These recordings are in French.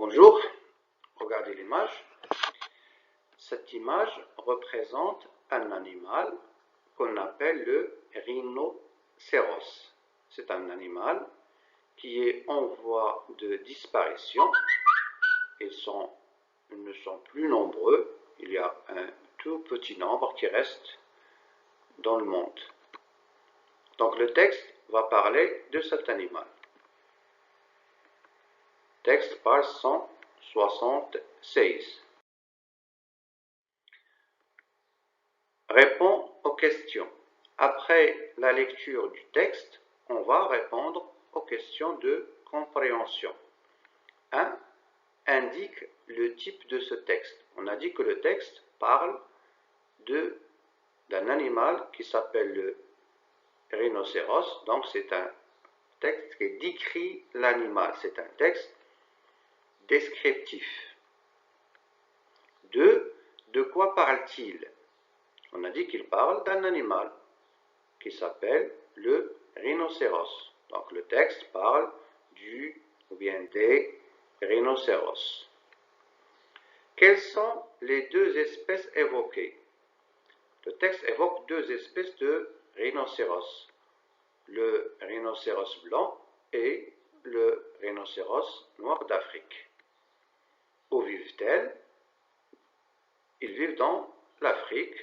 Bonjour, regardez l'image. Cette image représente un animal qu'on appelle le rhinocéros. C'est un animal qui est en voie de disparition. Ils ne sont plus nombreux. Il y a un tout petit nombre qui reste dans le monde. Donc le texte va parler de cet animal. Texte page 176. Réponds aux questions. Après la lecture du texte, on va répondre aux questions de compréhension. 1. Indique le type de ce texte. On a dit que le texte parle d'un animal qui s'appelle le rhinocéros. Donc c'est un texte qui décrit l'animal. C'est un texte descriptif. 2. De quoi parle-t-il? On a dit qu'il parle d'un animal qui s'appelle le rhinocéros. Donc le texte parle du ou bien des rhinocéros. Quelles sont les deux espèces évoquées? Le texte évoque deux espèces de rhinocéros. Le rhinocéros blanc et le rhinocéros noir d'Afrique. Où vivent-elles? Ils vivent dans l'Afrique.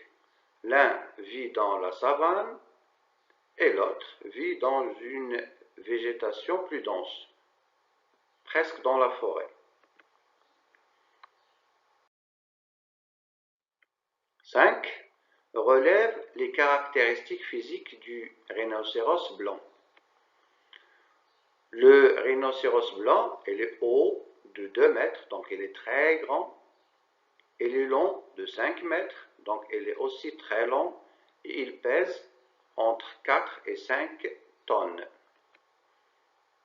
L'un vit dans la savane et l'autre vit dans une végétation plus dense, presque dans la forêt. 5. Relève les caractéristiques physiques du rhinocéros blanc. Le rhinocéros blanc, il est haut de 2 mètres, donc il est très grand. Il est long de 5 mètres, donc il est aussi très long. Et il pèse entre 4 et 5 tonnes.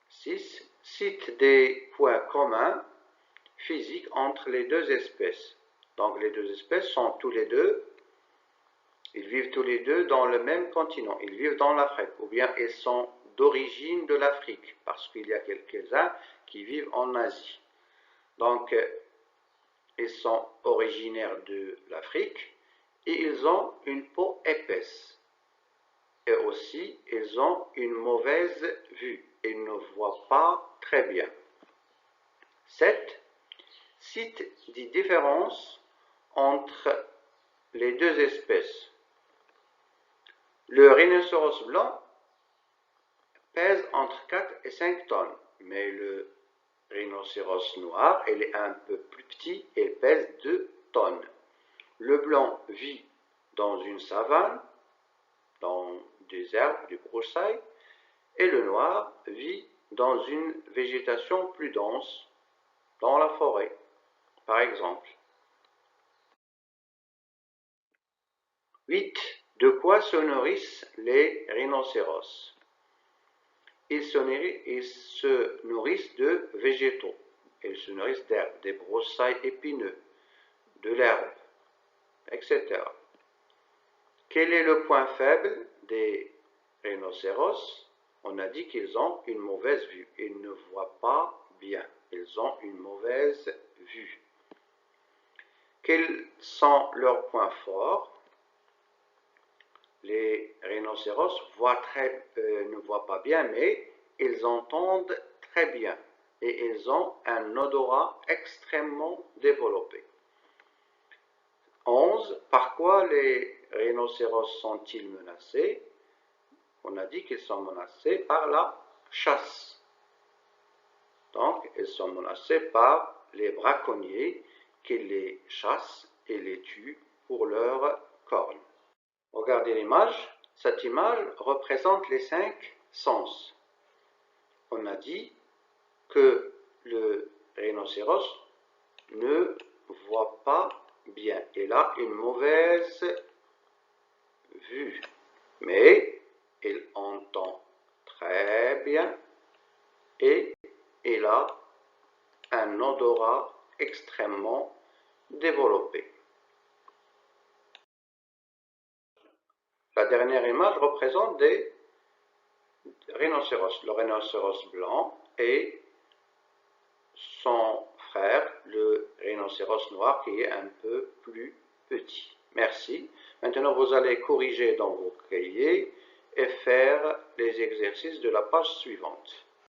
6. Cite des points communs physiques entre les deux espèces. Donc les deux espèces sont ils vivent tous les deux dans le même continent. Ils vivent dans l'Afrique, ou bien ils sont d'origine de l'Afrique, parce qu'il y a quelques-uns qui vivent en Asie. Donc ils sont originaires de l'Afrique et ils ont une peau épaisse. Et aussi, ils ont une mauvaise vue. Ils ne voient pas très bien. 7. Cite des différences entre les deux espèces. Le rhinocéros blanc pèse entre 4 et 5 tonnes, mais le rhinocéros noir, il est un peu plus petit et pèse 2 tonnes. Le blanc vit dans une savane, dans des herbes, des broussailles, et le noir vit dans une végétation plus dense, dans la forêt, par exemple. 8. De quoi se nourrissent les rhinocéros? Ils se nourrissent de végétaux. Ils se nourrissent d'herbes, des broussailles épineuses, de l'herbe, etc. Quel est le point faible des rhinocéros? On a dit qu'ils ont une mauvaise vue. Ils ne voient pas bien. Ils ont une mauvaise vue. Quels sont leurs points forts? Les rhinocéros ne voient pas bien, mais ils entendent très bien. Et ils ont un odorat extrêmement développé. 11. Par quoi les rhinocéros sont-ils menacés? On a dit qu'ils sont menacés par la chasse. Donc, ils sont menacés par les braconniers qui les chassent et les tuent pour leurs cornes. Regardez l'image. Cette image représente les 5 sens. On a dit que le rhinocéros ne voit pas bien. Il a une mauvaise vue, mais il entend très bien et il a un odorat extrêmement développé. La dernière image représente des rhinocéros. Le rhinocéros blanc et son frère rhinocéros noir qui est un peu plus petit. Merci. Maintenant, vous allez corriger dans vos cahiers et faire les exercices de la page suivante.